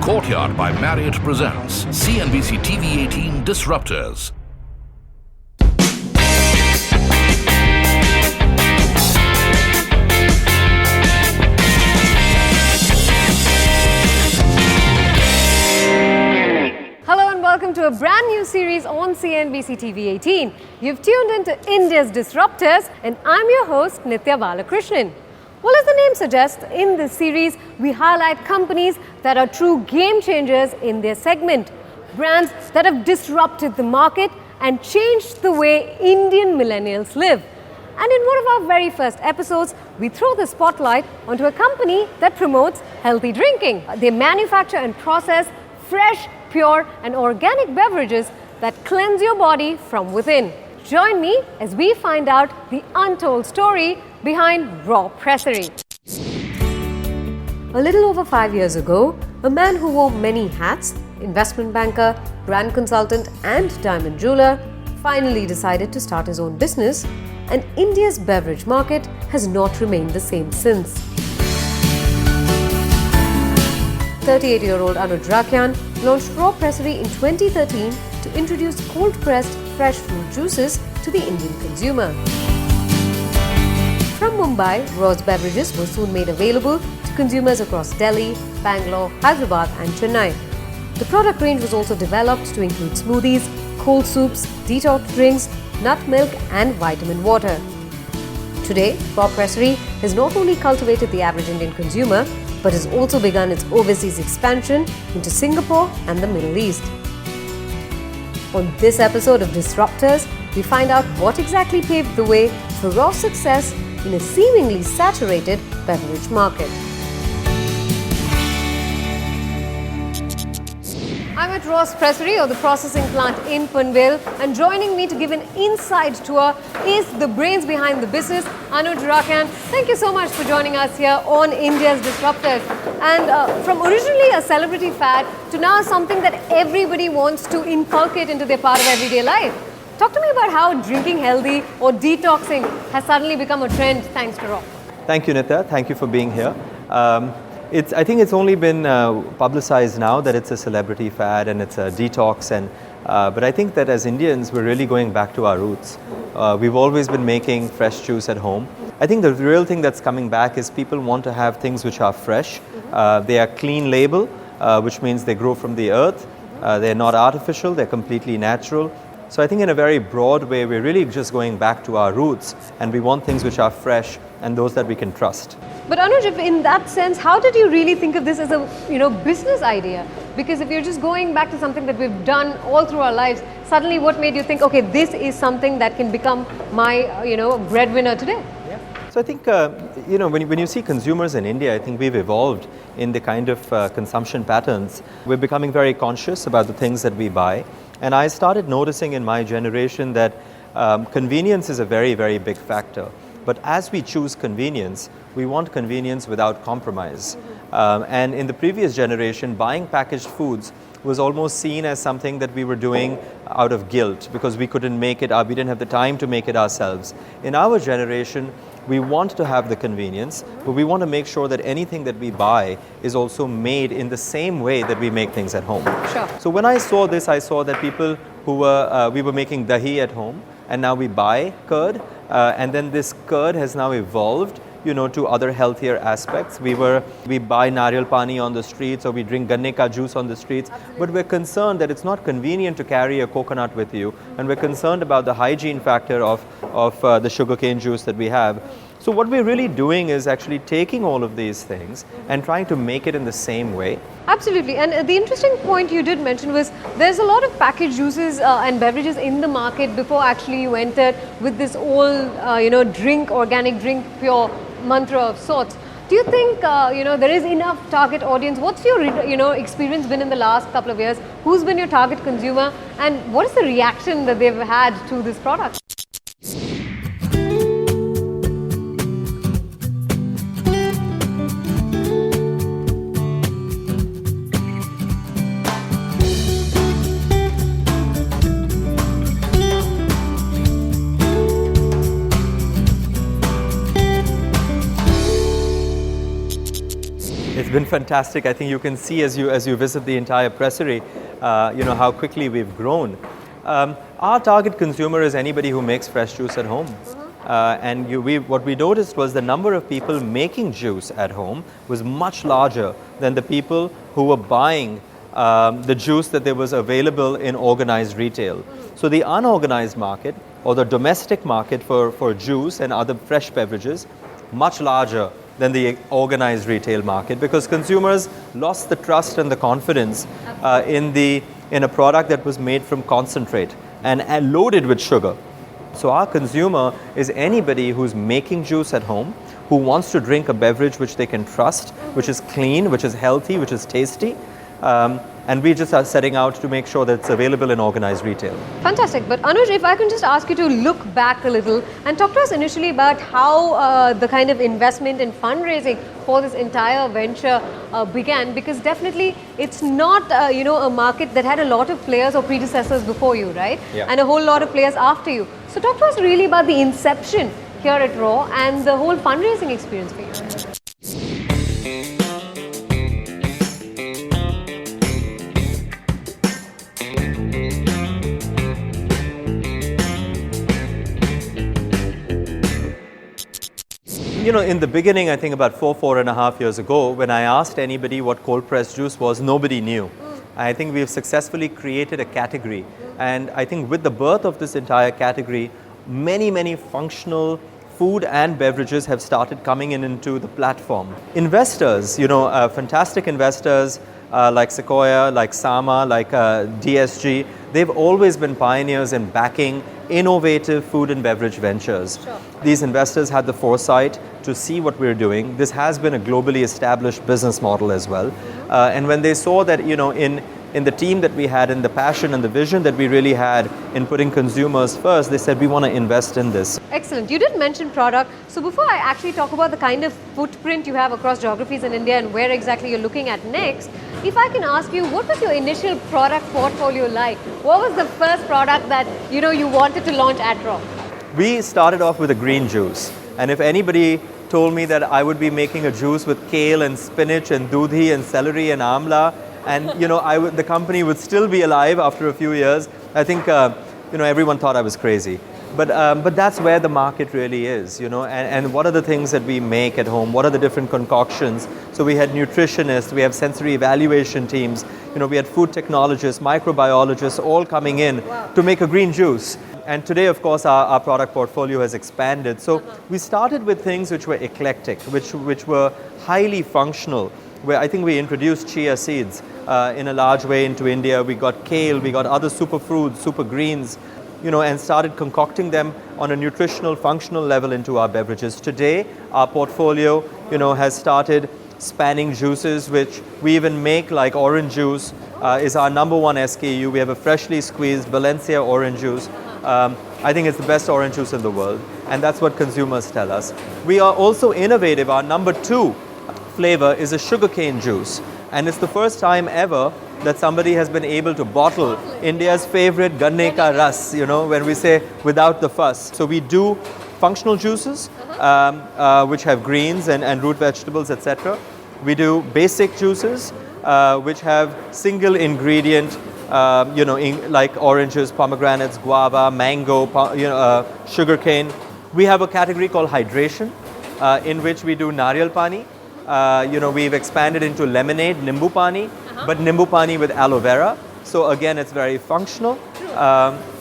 Courtyard by Marriott presents CNBC TV 18 Disruptors. Hello and welcome to a brand new series on CNBC TV 18. You've tuned into India's Disruptors and I'm your host Nithya Balakrishnan. Well, as the name suggests, in this series, we highlight companies that are true game changers in their segment, brands that have disrupted the market and changed the way Indian millennials live. And in one of our very first episodes, we throw the spotlight onto a company that promotes healthy drinking. They manufacture and process fresh, pure and organic beverages that cleanse your body from within. Join me as we find out the untold story behind Raw Pressery. A little over 5 years ago, a man who wore many hats, investment banker, brand consultant and diamond jeweler, finally decided to start his own business, and India's beverage market has not remained the same since. 38-year-old Anuj Rakyan launched Raw Pressery in 2013 to introduce cold-pressed fresh fruit juices to the Indian consumer. From Mumbai, Raw's beverages were soon made available to consumers across Delhi, Bangalore, Hyderabad and Chennai. The product range was also developed to include smoothies, cold soups, detox drinks, nut milk and vitamin water. Today, Raw Pressery has not only cultivated the average Indian consumer, but has also begun its overseas expansion into Singapore and the Middle East. On this episode of Disruptors, we find out what exactly paved the way for Raw's success in a seemingly saturated beverage market. I'm at Raw Pressery, or the processing plant in Panvel, and joining me to give an inside tour is the brains behind the business, Anuj Rakyan. Thank you so much for joining us here on India's Disruptors. And from originally a celebrity fad to now something that everybody wants to inculcate into their part of everyday life. Talk to me about how drinking healthy or detoxing has suddenly become a trend thanks to Raw. Thank you, Nithya. Thank you for being here. I think it's only been publicized now that it's a celebrity fad and it's a detox. But I think that as Indians, we're really going back to our roots. We've always been making fresh juice at home. I think the real thing that's coming back is people want to have things which are fresh. They are clean label, which means they grow from the earth. They're not artificial, they're completely natural. So I think in a very broad way, we're really just going back to our roots and we want things which are fresh and those that we can trust. But Anuj, if in that sense, how did you really think of this as a business idea? Because if you're just going back to something that we've done all through our lives, suddenly what made you think, okay, this is something that can become my breadwinner today? So I think, when you see consumers in India, I think we've evolved in the kind of consumption patterns. We're becoming very conscious about the things that we buy. And I started noticing in my generation that convenience is a very, very big factor. But as we choose convenience, we want convenience without compromise. And in the previous generation, buying packaged foods was almost seen as something that we were doing out of guilt because we couldn't make it, we didn't have the time to make it ourselves. In our generation, we want to have the convenience, but we want to make sure that anything that we buy is also made in the same way that we make things at home. Sure. So when I saw this, I saw that people who we were making dahi at home, and now we buy curd, and then this curd has now evolved to other healthier aspects. We buy nariyal pani on the streets, or we drink ganne ka juice on the streets. Absolutely. But we're concerned that it's not convenient to carry a coconut with you, and we're concerned about the hygiene factor of the sugarcane juice that we have. So what we're really doing is actually taking all of these things and trying to make it in the same way. Absolutely. And the interesting point you did mention was there's a lot of packaged juices and beverages in the market before actually you entered with this old, organic drink, pure mantra of sorts. Do you think, there is enough target audience? What's your, experience been in the last couple of years? Who's been your target consumer? And what is the reaction that they've had to this product? It's been fantastic. I think you can see as you visit the entire pressery, how quickly we've grown. Our target consumer is anybody who makes fresh juice at home. What we noticed was the number of people making juice at home was much larger than the people who were buying the juice that there was available in organized retail. So the unorganized market, or the domestic market for juice and other fresh beverages, much larger than the organized retail market, because consumers lost the trust and the confidence in a product that was made from concentrate and loaded with sugar. So our consumer is anybody who's making juice at home, who wants to drink a beverage which they can trust, which is clean, which is healthy, which is tasty. And we just are setting out to make sure that it's available in organized retail. Fantastic. But Anuj, if I can just ask you to look back a little and talk to us initially about how the kind of investment and fundraising for this entire venture began, because definitely it's not a market that had a lot of players or predecessors before you, right? Yeah. And a whole lot of players after you. So talk to us really about the inception here at Raw and the whole fundraising experience for you. In the beginning, I think about 4.5 years ago, when I asked anybody what cold pressed juice was, nobody knew. I think we've successfully created a category. And I think with the birth of this entire category, many functional food and beverages have started coming into the platform. Investors, fantastic investors like Sequoia, like Sama, like DSG, they've always been pioneers in backing innovative food and beverage ventures. Sure. These investors had the foresight to see what we're doing. This has been a globally established business model as well. And when they saw that, in the team that we had, and the passion and the vision that we really had in putting consumers first, they said, we want to invest in this. Excellent. You did mention product. So before I actually talk about the kind of footprint you have across geographies in India and where exactly you're looking at next, if I can ask you, what was your initial product portfolio like? What was the first product that you wanted to launch at Raw? We started off with a green juice. And if anybody told me that I would be making a juice with kale and spinach and dudhi and celery and amla, and the company would still be alive after a few years, I think everyone thought I was crazy. But that's where the market really is, and what are the things that we make at home? What are the different concoctions? So we had nutritionists, we have sensory evaluation teams, we had food technologists, microbiologists, all coming in to make a green juice. And today, of course, our product portfolio has expanded. So we started with things which were eclectic, which were highly functional, where I think we introduced chia seeds in a large way into India. We got kale, we got other superfruits, super greens, and started concocting them on a nutritional, functional level into our beverages. Today, our portfolio, has started spanning juices, which we even make, like orange juice is our number one SKU. We have a freshly squeezed Valencia orange juice. I think it's the best orange juice in the world, and that's what consumers tell us. We are also innovative. Our number 2 flavor is a sugarcane juice, and it's the first time ever that somebody has been able to bottle India's favorite ganne ka ras, when we say without the fuss. So we do functional juices, which have greens and root vegetables, etc. We do basic juices, which have single ingredient, like oranges, pomegranates, guava, mango, sugarcane. We have a category called hydration, in which we do nariyal pani. We've expanded into lemonade, nimbu pani, but nimbu pani with aloe vera. So again, it's very functional.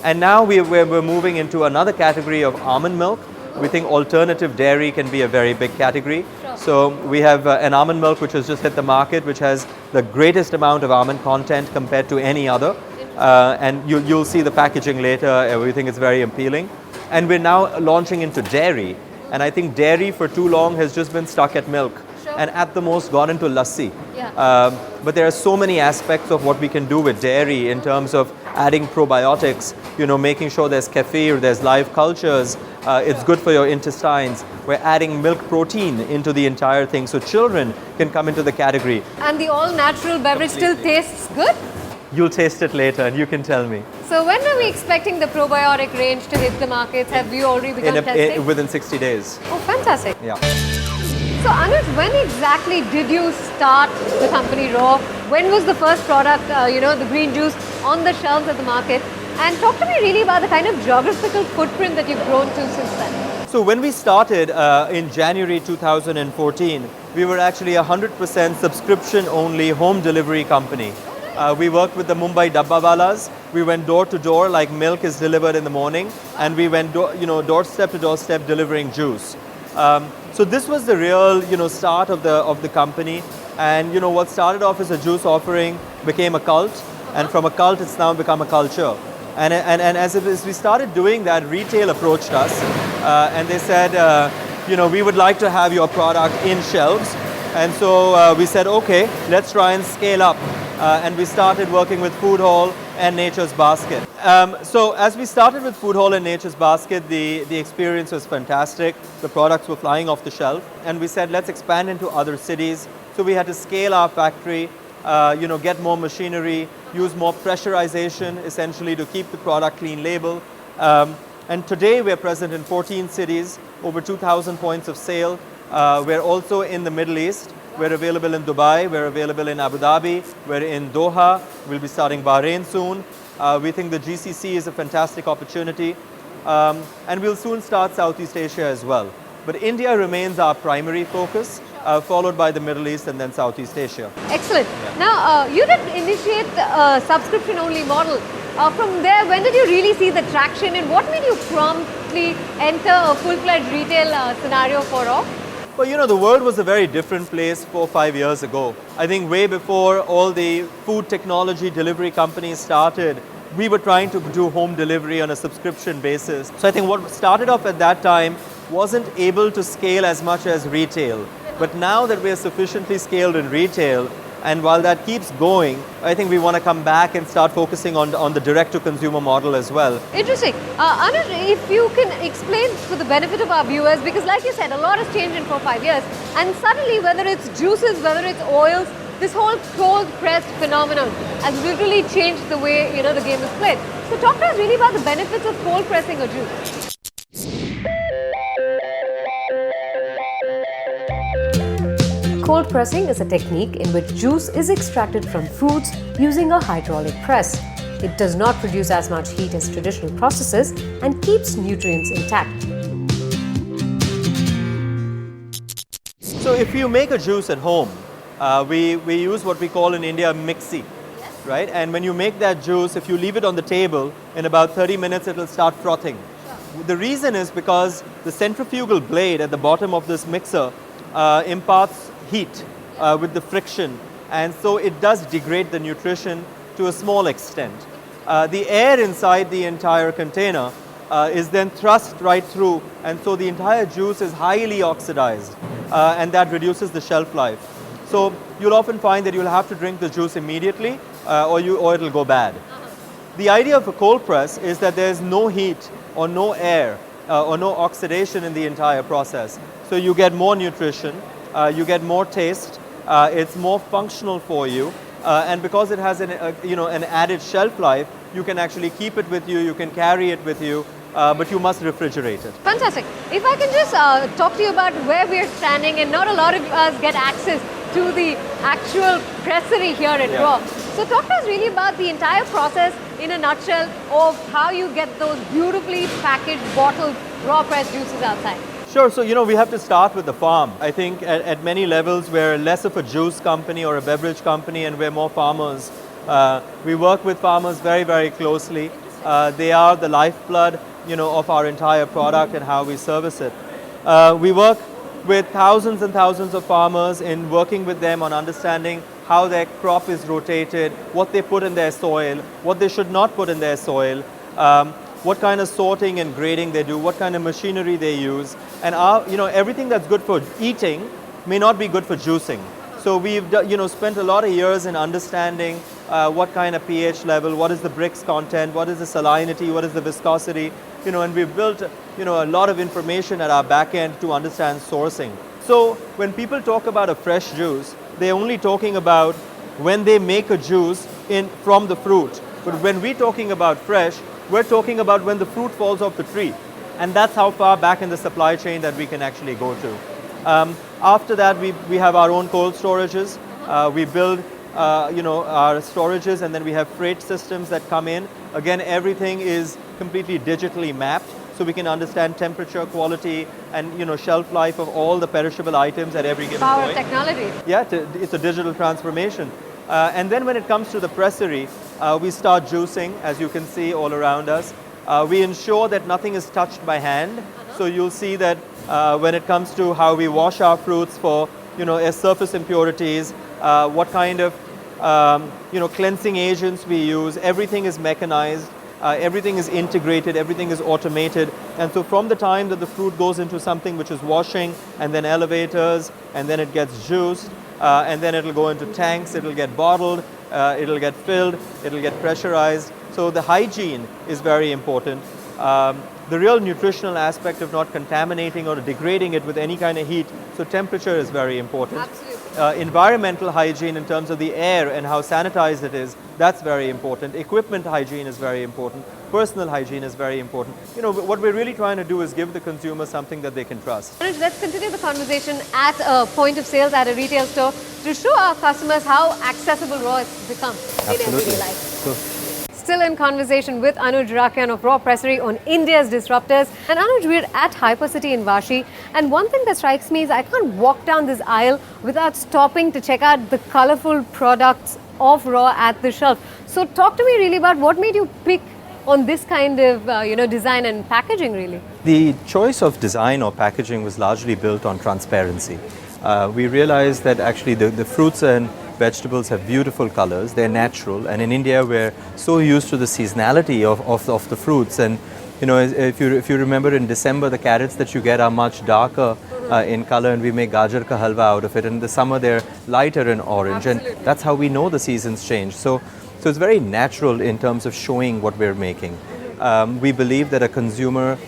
And now we're moving into another category of almond milk. We think alternative dairy can be a very big category. Sure. So we have an almond milk which has just hit the market, which has the greatest amount of almond content compared to any other. And you'll see the packaging later. We think it's very appealing. And we're now launching into dairy. And I think dairy for too long has just been stuck at milk. Sure. And at the most got into lassi. Yeah. But there are so many aspects of what we can do with dairy in terms of adding probiotics, making sure there's kefir, there's live cultures, it's good for your intestines. We're adding milk protein into the entire thing, so children can come into the category. And the all-natural beverage still tastes good? You'll taste it later and you can tell me. So when are we expecting the probiotic range to hit the markets? Have you already begun testing? Within 60 days. Oh, fantastic. Yeah. So Anuj, when exactly did you start the company Raw? When was the first product, the green juice, on the shelves at the market? And talk to me really about the kind of geographical footprint that you've grown to since then. So when we started in January 2014, we were actually a 100% subscription-only home delivery company. We worked with the Mumbai Dabbawalas. We went door to door, like milk is delivered in the morning, and we went doorstep to doorstep delivering juice. So this was the real start of the company. And what started off as a juice offering became a cult, and from a cult it's now become a culture. And as we started doing that, retail approached us and they said, we would like to have your product in shelves. And so we said, okay, let's try and scale up. And we started working with Food Hall and Nature's Basket. So as we started with Food Hall and Nature's Basket, the experience was fantastic. The products were flying off the shelf. And we said, let's expand into other cities. So we had to scale our factory, get more machinery, use more pressurization, essentially, to keep the product clean label. And today we're present in 14 cities, over 2,000 points of sale. We're also in the Middle East. We're available in Dubai, we're available in Abu Dhabi, we're in Doha, we'll be starting Bahrain soon. We think the GCC is a fantastic opportunity. And we'll soon start Southeast Asia as well. But India remains our primary focus, followed by the Middle East and then Southeast Asia. Excellent. Yeah. Now, you did initiate a subscription-only model. From there, when did you really see the traction, and what made you promptly enter a full-fledged retail scenario for Raw? Well, the world was a very different place 4 or 5 years ago. I think way before all the food technology delivery companies started, we were trying to do home delivery on a subscription basis. So I think what started off at that time wasn't able to scale as much as retail. But now that we're sufficiently scaled in retail, and while that keeps going, I think we want to come back and start focusing on the direct-to-consumer model as well. Interesting. Anuj, if you can explain for the benefit of our viewers, because like you said, a lot has changed in 4 or 5 years, and suddenly, whether it's juices, whether it's oils, this whole cold-pressed phenomenon has literally changed the way the game is played. So talk to us really about the benefits of cold pressing a juice. Cold pressing is a technique in which juice is extracted from fruits using a hydraulic press. It does not produce as much heat as traditional processes and keeps nutrients intact. So if you make a juice at home, we use what we call in India mixie, right? And when you make that juice, if you leave it on the table, in about 30 minutes it will start frothing. The reason is because the centrifugal blade at the bottom of this mixer imparts heat with the friction, and so it does degrade the nutrition to a small extent. The air inside the entire container is then thrust right through, and so the entire juice is highly oxidized, and that reduces the shelf life. So you'll often find that you'll have to drink the juice immediately or it'll go bad. The idea of a cold press is that there's no heat or no air or no oxidation in the entire process. So you get more nutrition, you get more taste, it's more functional for you, and because it has an added shelf life, you can actually keep it with you, you can carry it with you, but you must refrigerate it. Fantastic. If I can just talk to you about where we're standing, and not a lot of us get access to the actual pressery here at Raw. So talk to us really about the entire process in a nutshell of how you get those beautifully packaged, bottled, raw pressed juices outside. Sure, so we have to start with the farm. I think at many levels we're less of a juice company or a beverage company, and we're more farmers. We work with farmers very, very closely. They are the lifeblood of our entire product and how we service it. We work with thousands and thousands of farmers in working with them on understanding how their crop is rotated, what they put in their soil, what they should not put in their soil, what kind of sorting and grading they do, what kind of machinery they use, and everything that's good for eating may not be good for juicing. So we've spent a lot of years in understanding what kind of pH level, what is the brix content, what is the salinity, what is the viscosity, and we've built a lot of information at our back end to understand sourcing. So when people talk about a fresh juice, they're only talking about when they make a juice from the fruit. But when we're talking about fresh, we're talking about when the fruit falls off the tree. And that's how far back in the supply chain that we can actually go to. After that, we have our own cold storages. We build our storages, and then we have freight systems that come in. Again, everything is completely digitally mapped, so we can understand temperature, quality, and shelf life of all the perishable items at every given Power point. of technology. Yeah, it's a digital transformation. And then when it comes to the pressery, we start juicing, as you can see all around us. We ensure that nothing is touched by hand. So you'll see that when it comes to how we wash our fruits for surface impurities, what kind of cleansing agents we use, everything is mechanized. Everything is integrated, everything is automated, and so from the time that the fruit goes into something which is washing, and then elevators, and then it gets juiced, and then it'll go into tanks, it'll get bottled, it'll get filled, it'll get pressurized. So the hygiene is very important. The real nutritional aspect of not contaminating or degrading it with any kind of heat, so temperature is very important. Absolutely. Environmental hygiene in terms of the air and how sanitized it is, that's very important. Equipment hygiene is very important. Personal hygiene is very important. What we're really trying to do is give the consumer something that they can trust. Anuj, let's continue the conversation at a point of sales at a retail store to show our customers how accessible Raw has become in everyday life. So, Still in conversation with Anuj Rakyan of Raw Pressery on India's disruptors. And Anuj, we're at Hypercity in Vashi. And one thing that strikes me is I can't walk down this aisle without stopping to check out the colorful products of Raw at the shelf. So talk to me really about what made you pick on this kind of design and packaging really. the choice of design or packaging was largely built on transparency. We realized that actually the fruits and vegetables have beautiful colors, they're natural, and in India we're so used to the seasonality of the fruits, and if you remember in December the carrots that you get are much darker in color, and we make gajar ka halwa out of it, and in the summer they're lighter in orange. Absolutely. And that's how we know the seasons change. So it's very natural in terms of showing what we're making. We believe that a consumer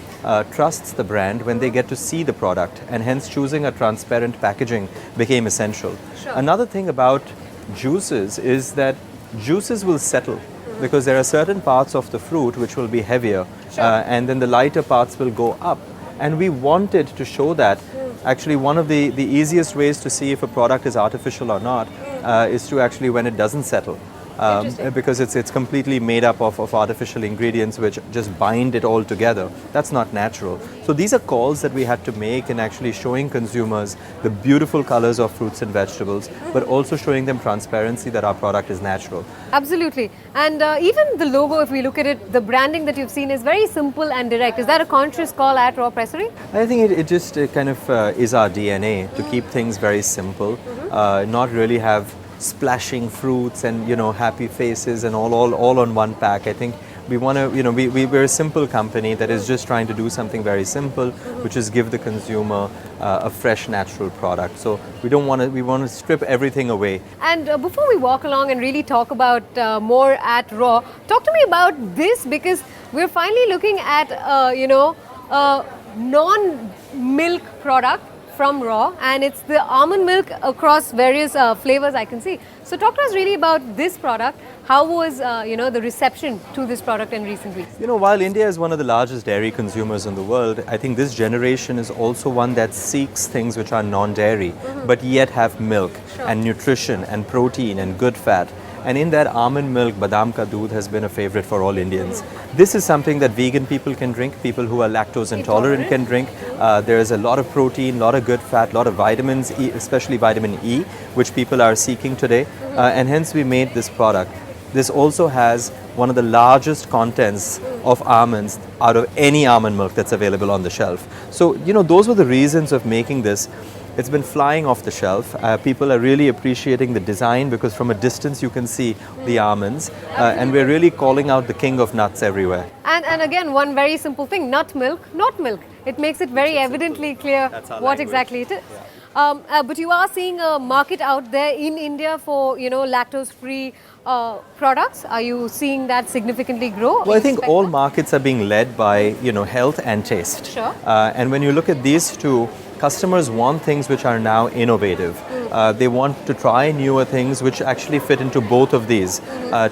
trusts the brand when they get to see the product, and hence choosing a transparent packaging became essential. Sure. Another thing about juices is that juices will settle because there are certain parts of the fruit which will be heavier, and then the lighter parts will go up, and we wanted to show that. Actually, one of the easiest ways to see if a product is artificial or not is to actually when it doesn't settle. Because it's completely made up of artificial ingredients which just bind it all together. That's not natural. So these are calls that we had to make in actually showing consumers the beautiful colors of fruits and vegetables, but also showing them transparency that our product is natural. Absolutely. And even the logo, if we look at it, the branding that you've seen is very simple and direct. Is that a conscious call at Raw Pressery? I think it just kind of is our DNA to keep things very simple, not really have splashing fruits and happy faces and all on one pack. I think we want to we're a simple company that is just trying to do something very simple, which is give the consumer a fresh natural product. So we want to strip everything away. And before we walk along and really talk about more at Raw, talk to me about this, because we're finally looking at a non-milk product from Raw, and it's the almond milk across various flavors I can see. So talk to us really about this product. How was the reception to this product in recent weeks? While India is one of the largest dairy consumers in the world, I think this generation is also one that seeks things which are non-dairy, but yet have milk and nutrition and protein and good fat. And in that, almond milk, badam ka doodh has been a favorite for all Indians. This is something that vegan people can drink, people who are lactose intolerant can drink. There is a lot of protein, a lot of good fat, a lot of vitamins, especially vitamin E, which people are seeking today. And hence we made this product. This also has one of the largest contents of almonds out of any almond milk that's available on the shelf. So, those were the reasons of making this. It's been flying off the shelf. People are really appreciating the design because from a distance you can see the almonds, and we're really calling out the king of nuts everywhere. And again, one very simple thing, nut milk, not milk. It makes it very evidently clear what exactly it is. Yeah. But you are seeing a market out there in India for lactose-free products. Are you seeing that significantly grow? Well, I think all markets are being led by health and taste. Sure. And when you look at these two, customers want things which are now innovative. They want to try newer things which actually fit into both of these,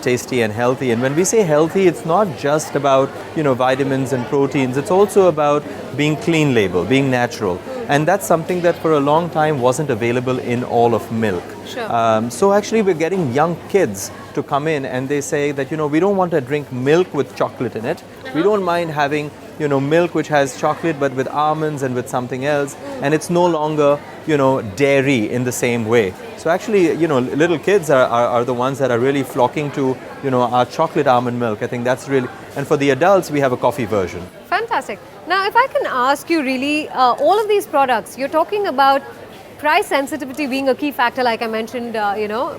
tasty and healthy. And when we say healthy, it's not just about vitamins and proteins. It's also about being clean label, being natural. And that's something that for a long time wasn't available in all of milk. Sure. So actually we're getting young kids to come in and they say that, we don't want to drink milk with chocolate in it. We don't mind having, milk which has chocolate but with almonds and with something else. And it's no longer, dairy in the same way. So actually, little kids are the ones that are really flocking to, our chocolate almond milk. I think that's really, and for the adults, we have a coffee version. Fantastic. Now, if I can ask you really, all of these products, you're talking about price sensitivity being a key factor, like I mentioned,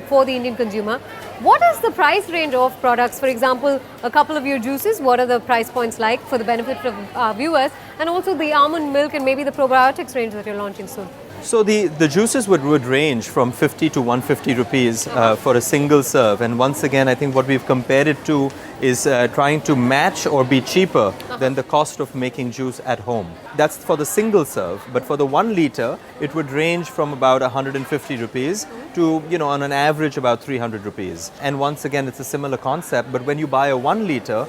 for the Indian consumer. What is the price range of products? For example, a couple of your juices, what are the price points like for the benefit of our viewers? And also the almond milk and maybe the probiotics range that you're launching soon. So the juices would range from 50 to 150 rupees for a single serve. And once again, I think what we've compared it to is trying to match or be cheaper than the cost of making juice at home. That's for the single serve. But for the 1 liter, it would range from about 150 rupees to, on an average about 300 rupees. And once again, it's a similar concept. But when you buy a 1 liter,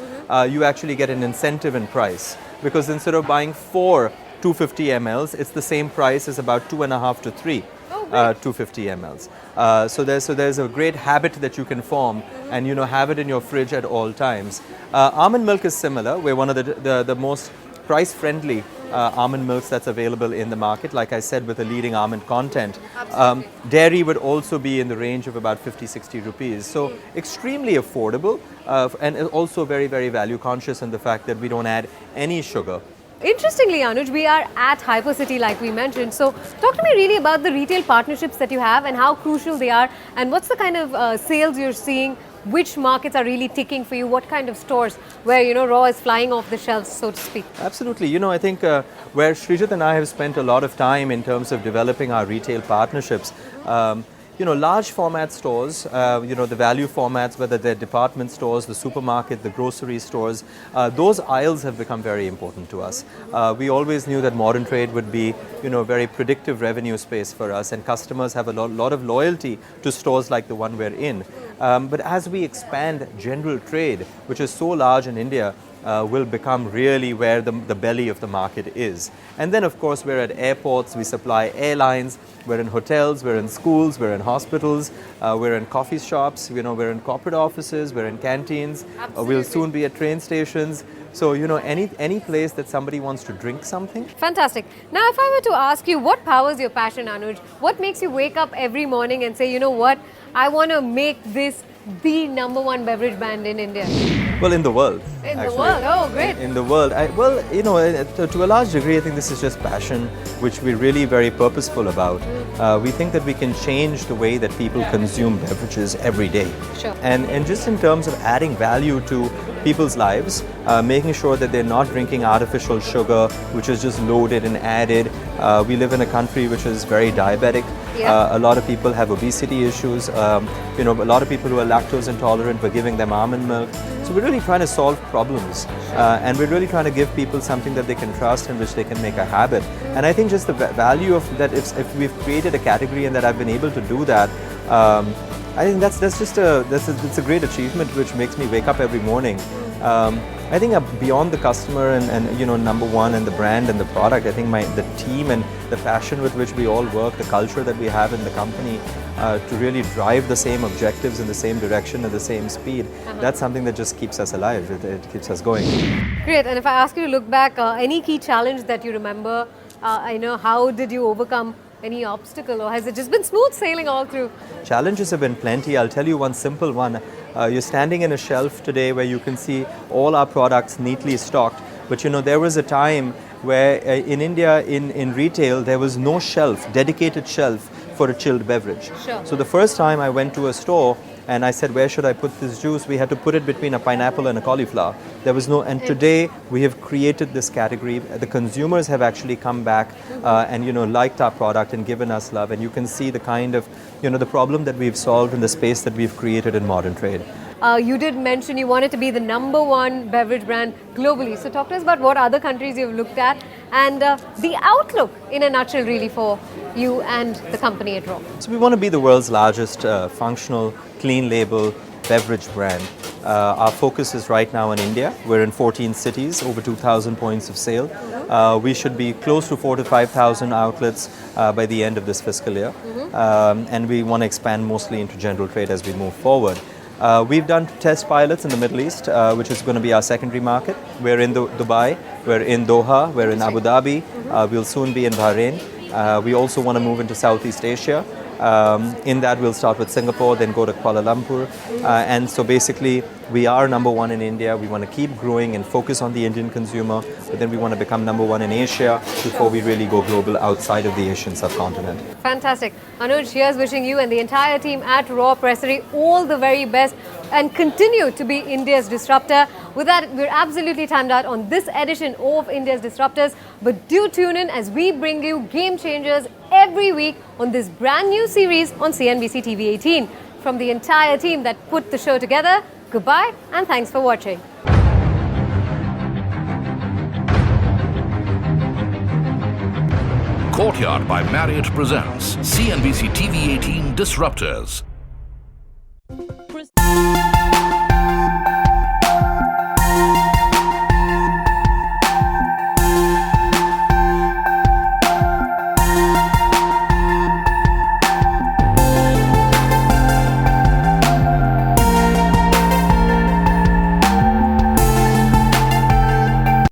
you actually get an incentive in price. Because instead of buying 4 250 mls, it's the same price as about 2.5 to 3 250 mls. So there's a great habit that you can form and have it in your fridge at all times. Almond milk is similar. We're one of the most price-friendly almond milks that's available in the market, like I said, with a leading almond content. Dairy would also be in the range of about 50-60 rupees. So extremely affordable and also very, very value conscious in the fact that we don't add any sugar. Interestingly, Anuj, we are at Hypercity like we mentioned. So talk to me really about the retail partnerships that you have and how crucial they are and what's the kind of sales you're seeing, which markets are really ticking for you, what kind of stores where, Raw is flying off the shelves, so to speak. Absolutely. I think where Srijit and I have spent a lot of time in terms of developing our retail partnerships, large format stores, the value formats, whether they're department stores, the supermarket, the grocery stores, those aisles have become very important to us. We always knew that modern trade would be, a very predictive revenue space for us, and customers have a lot of loyalty to stores like the one we're in. But as we expand general trade, which is so large in India, will become really where the belly of the market is. And then, of course, we're at airports, we supply airlines, we're in hotels, we're in schools, we're in hospitals, we're in coffee shops, we're in corporate offices, we're in canteens, we'll soon be at train stations. So, any place that somebody wants to drink something. Fantastic. Now, if I were to ask you, what powers your passion, Anuj? What makes you wake up every morning and say, what, I want to make this the #1 beverage brand in India? Well, in the world. In the world, oh great. In the world. To a large degree, I think this is just passion, which we're really very purposeful about. We think that we can change the way that people consume beverages every day. Sure. And just in terms of adding value to people's lives, making sure that they're not drinking artificial sugar, which is just loaded and added. We live in a country which is very diabetic. Yeah. A lot of people have obesity issues. A lot of people who are lactose intolerant, we're giving them almond milk. So we're really trying to solve problems, and we're really trying to give people something that they can trust and which they can make a habit. And I think just the value of that, if we've created a category and that I've been able to do that, I think it's a great achievement which makes me wake up every morning. I think beyond the customer and #1 and the brand and the product, I think the team and the passion with which we all work, the culture that we have in the company to really drive the same objectives in the same direction at the same speed, that's something that just keeps us alive. It keeps us going. Great. And if I ask you to look back, any key challenge that you remember, how did you overcome any obstacle, or has it just been smooth sailing all through? Challenges have been plenty. I'll tell you one simple one. You're standing in a shelf today where you can see all our products neatly stocked. But there was a time where in India, in retail, there was no dedicated shelf for a chilled beverage. Sure. So the first time I went to a store and I said, where should I put this juice? We had to put it between a pineapple and a cauliflower. There was no, and today we have created this category. The consumers have actually come back and liked our product and given us love. And you can see the kind of, the problem that we've solved in the space that we've created in modern trade. You did mention you wanted to be the #1 beverage brand globally. So talk to us about what other countries you've looked at and the outlook in a nutshell really for you and the company at Raw. So we want to be the world's largest functional, clean label beverage brand. Our focus is right now in India. We're in 14 cities, over 2,000 points of sale. we should be close to 4,000 to 5,000 outlets by the end of this fiscal year. And we want to expand mostly into general trade as we move forward. We've done test pilots in the Middle East, which is going to be our secondary market. We're in Dubai, we're in Doha, we're in Abu Dhabi, we'll soon be in Bahrain. We also want to move into Southeast Asia. In that, we'll start with Singapore, then go to Kuala Lumpur. And so basically, we are number one in India. We want to keep growing and focus on the Indian consumer, but then we want to become number one in Asia before we really go global outside of the Asian subcontinent. Fantastic. Anuj, here's wishing you and the entire team at Raw Pressery all the very best and continue to be India's disruptor. With that, we're absolutely timed out on this edition of India's Disruptors. But do tune in as we bring you game changers every week on this brand new series on CNBC TV 18. From the entire team that put the show together, goodbye and thanks for watching. Courtyard by Marriott presents CNBC TV 18 Disruptors.